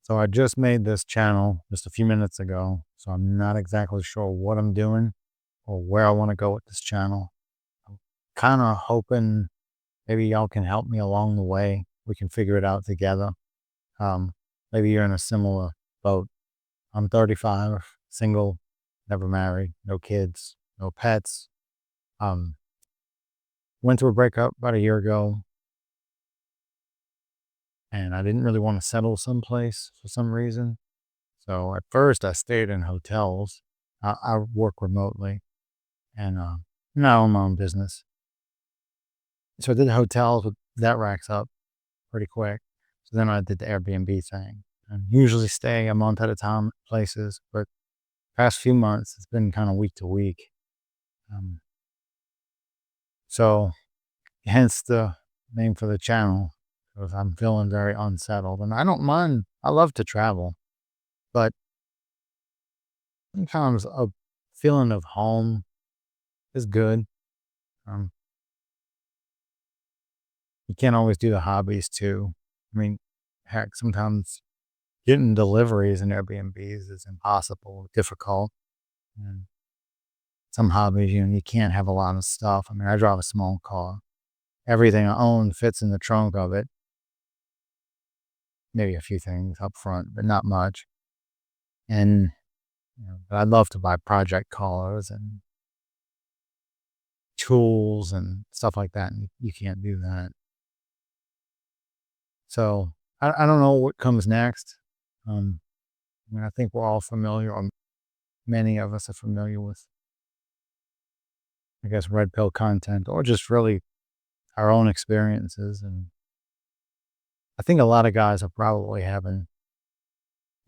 So I just made this channel just a few minutes ago. So I'm not exactly sure what I'm doing or where I want to go with this channel. I'm kind of hoping maybe y'all can help me along the way. We can figure it out together. Um, Maybe you're in a similar boat. I'm 35, single, never married, no kids, no pets. Um, Went through a breakup about a year ago, and I didn't really want to settle someplace for some reason. So at first, I stayed in hotels. I work remotely, and now I own my own business. So I did hotels, but that racks up pretty quick. So then I did the Airbnb thing, and usually stay a month at a time at places. But past few months, it's been kind of week to week. Um, so hence the name for the channel, because I'm feeling very unsettled, and I don't mind. I love to travel, but sometimes a feeling of home is good. Um, you can't always do the hobbies too. I mean, heck, sometimes getting deliveries in Airbnbs is impossible, difficult. And some hobbies, you can't have a lot of stuff. I mean, I drive a small car. Everything I own fits in the trunk of it. Maybe a few things up front, but not much. And but I'd love to buy project cars and tools and stuff like that. And you can't do that. So I don't know what comes next. Um, I mean, I think we're all familiar, or many of us are familiar with, I guess, red pill content or just really our own experiences. And I think a lot of guys are probably having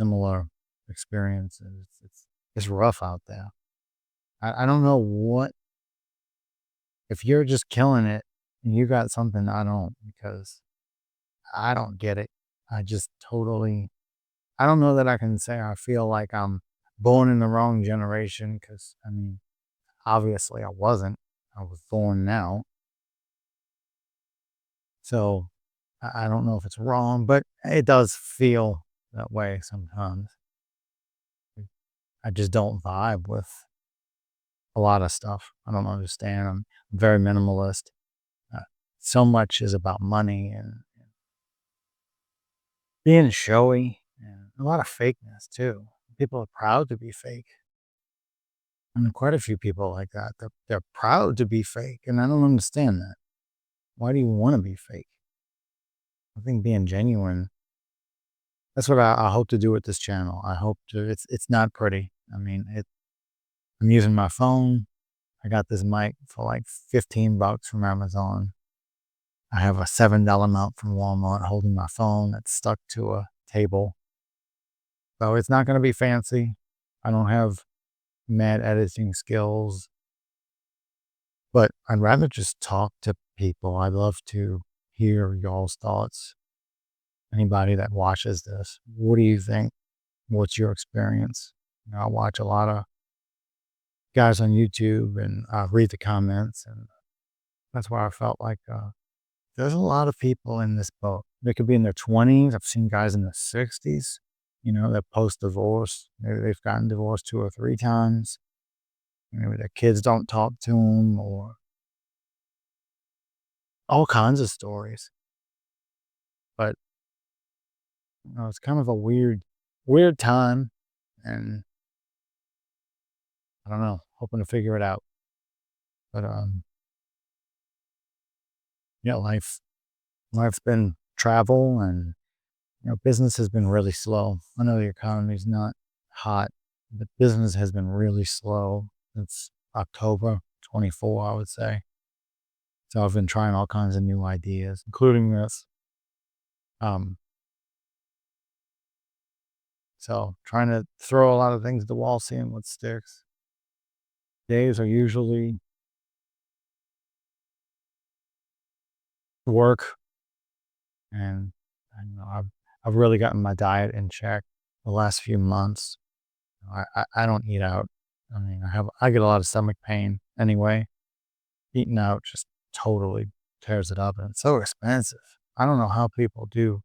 similar experiences. It's rough out there. I don't know what, if you're just killing it and you got something I don't, because I don't get it. I just totally, I don't know that I can say I feel like I'm born in the wrong generation, because I mean, obviously I wasn't. I was born now. So I don't know if it's wrong, but it does feel that way sometimes. I just don't vibe with a lot of stuff. I don't understand. I'm very minimalist. Uh, so much is about money and being showy, and a lot of fakeness too. People are proud to be fake. And quite a few people like that. They're proud to be fake, and I don't understand that. Why do you want to be fake? I think being genuine. That's what I hope to do with this channel. I hope to. It's not pretty. I mean, I'm using my phone. I got this mic for like $15 from Amazon. I have a $7 mount from Walmart holding my phone that's stuck to a table. So it's not going to be fancy. I don't have mad editing skills, but I'd rather just talk to people. I'd love to hear y'all's thoughts. Anybody that watches this, what do you think? What's your experience? I watch a lot of guys on YouTube, and I read the comments, and that's why I felt like there's a lot of people in this boat. They could be in their 20s. I've seen guys in their 60s, that post divorce. Maybe they've gotten divorced 2 or 3 times. Maybe their kids don't talk to them, or all kinds of stories. But it's kind of a weird time, and I don't know, hoping to figure it out. But yeah, life's been travel, and business has been really slow. I know the economy's not hot, but business has been really slow since October 24, I would say. So I've been trying all kinds of new ideas, including this. Um, so trying to throw a lot of things at the wall, seeing what sticks. Days are usually work, and I've really gotten my diet in check the last few months. I don't eat out. I mean, I get a lot of stomach pain anyway. Eating out just totally tears it up, and it's so expensive. I don't know how people do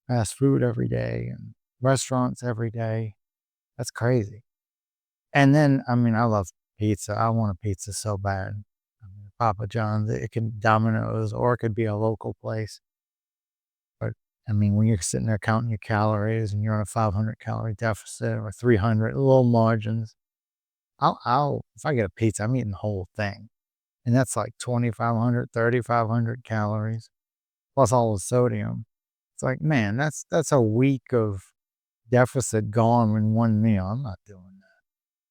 fast food every day, and restaurants every day. That's crazy. And then, I mean, I love pizza. I want a pizza so bad. I mean, Papa John's, it can Domino's, or it could be a local place. But I mean, when you're sitting there counting your calories and you're on a 500 calorie deficit or 300, little margins, if I get a pizza, I'm eating the whole thing. And that's like 2,500, 3,500 calories plus all the sodium. It's like, man, that's a week of deficit gone in one meal. I'm not doing that.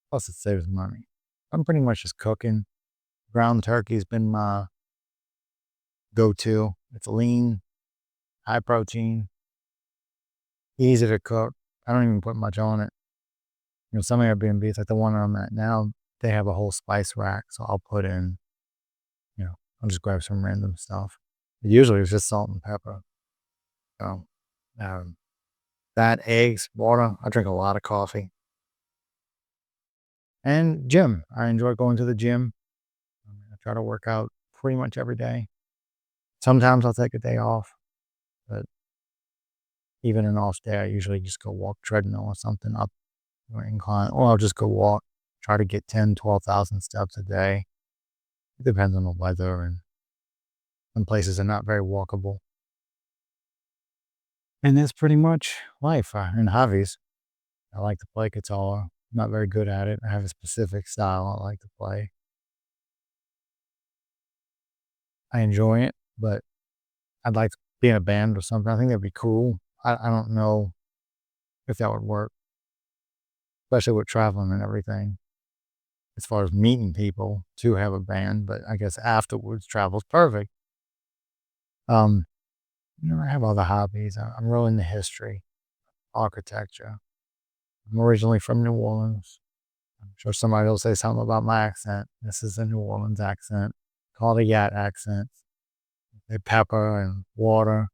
Plus, it saves money. I'm pretty much just cooking. Ground turkey's been my go-to. It's lean, high protein, easy to cook. I don't even put much on it. You know, some Airbnbs, like the one I'm at now, they have a whole spice rack. So I'll put in, you know, I'll just grab some random stuff. Usually it's just salt and pepper. So, um, that, eggs, water. I drink a lot of coffee. And gym. I enjoy going to the gym. I try to work out pretty much every day. Sometimes I'll take a day off, but even an off day, I usually just go walk treadmill or something up or incline, or I'll just go walk, try to get 10, 12,000 steps a day. It depends on the weather, and some places are not very walkable. And that's pretty much life and hobbies. I like to play guitar. I'm not very good at it. I have a specific style I like to play. I enjoy it, but I'd like to be in a band or something. I think that'd be cool. I don't know if that would work, especially with traveling and everything, as far as meeting people to have a band. But I guess afterwards, travel's perfect. Um, I have other hobbies. I'm really into history, architecture. I'm originally from New Orleans. I'm sure somebody will say something about my accent. This is a New Orleans accent, called a Yat accent. They pepper and water.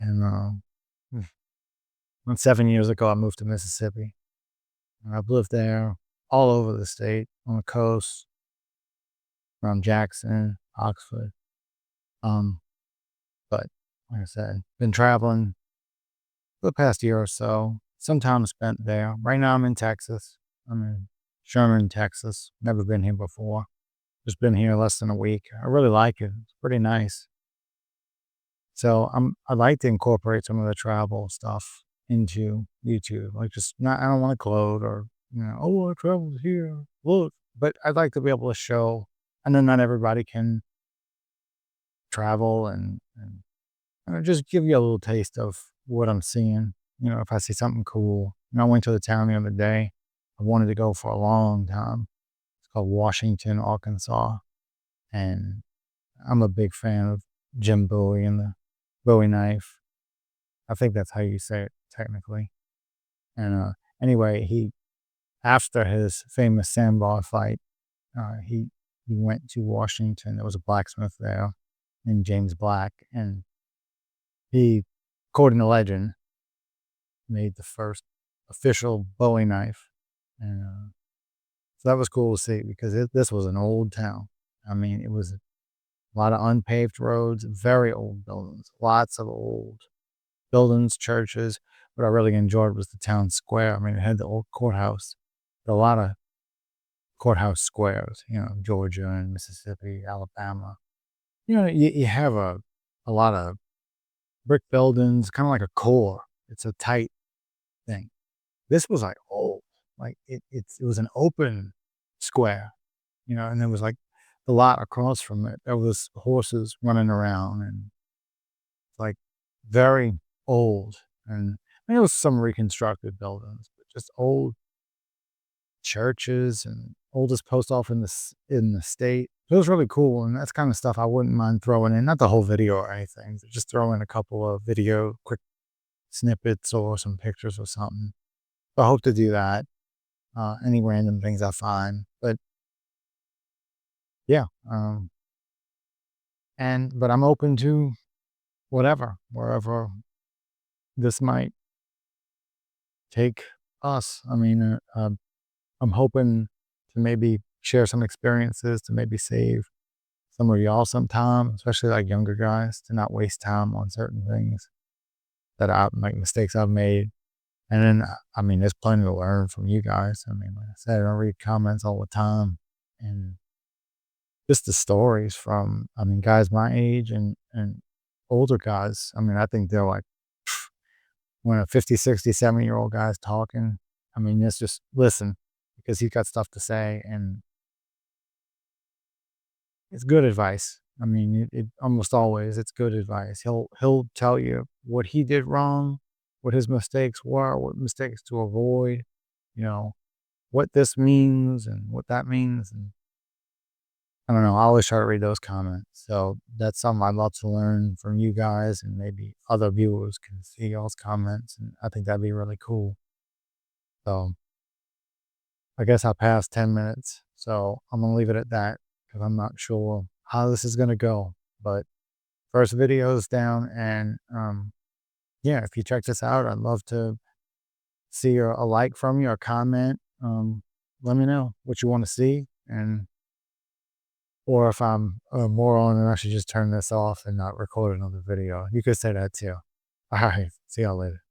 And when 7 years ago, I moved to Mississippi. And I've lived there all over the state, on the coast, around Jackson, Oxford. Um, but like I said, been traveling for the past year or so. Some time spent there. Right now, I'm in Texas. I'm in Sherman, Texas. Never been here before. Just been here less than a week. I really like it. It's pretty nice. So I'd like to incorporate some of the travel stuff into YouTube. Like just not, I don't want to gloat or, oh, I traveled here. Look, but I'd like to be able to show, I know not everybody can travel and just give you a little taste of what I'm seeing. If I see something cool. I went to the town the other day. I wanted to go for a long time. It's called Washington, Arkansas. And I'm a big fan of Jim Bowie and the Bowie knife. I think that's how you say it technically. And anyway, he after his famous sandbar fight, he went to Washington. There was a blacksmith there named James Black, and he, according to legend, made the first official Bowie knife. And so that was cool to see because this was an old town. I mean, it was a lot of unpaved roads, very old buildings, lots of old buildings, churches. What I really enjoyed was the town square. I mean, it had the old courthouse, but a lot of courthouse squares, Georgia and Mississippi, Alabama. You have a lot of brick buildings, kind of like a core. It's a tight thing. This was like old, like it was an open square, and there was like the lot across from it. There was horses running around and like very old. And there was some reconstructed buildings, but just old churches and oldest post office in the state. It was really cool, and that's kind of stuff I wouldn't mind throwing in. Not the whole video or anything, but just throw in a couple of video quick snippets or some pictures or something. I hope to do that. Any random things I find, but yeah. But I'm open to whatever, wherever this might take us. I mean, I'm hoping to maybe share some experiences to maybe save some of y'all some time, especially like younger guys, to not waste time on certain things. that I like mistakes I've made. And then, I mean, there's plenty to learn from you guys. I mean, like I said, I read comments all the time, and just the stories from, I mean, guys my age and older guys. I mean, I think they're like, when a 50, 60, 70-year-old guy's talking, I mean, it's just listen because he's got stuff to say, and it's good advice. I mean, it almost always it's good advice. He'll tell you what he did wrong, what his mistakes were, what mistakes to avoid, you know, what this means and what that means. And I don't know. I always try to read those comments. So that's something I'd love to learn from you guys, and maybe other viewers can see y'all's comments. And I think that'd be really cool. So I guess I passed 10 minutes. So I'm going to leave it at that because I'm not sure how this is going to go. But first video is down. And yeah, if you check this out, I'd love to see a like from you or comment. Let me know what you want to see. And or if I'm a moron and I should just turn this off and not record another video. You could say that too. All right. See y'all later.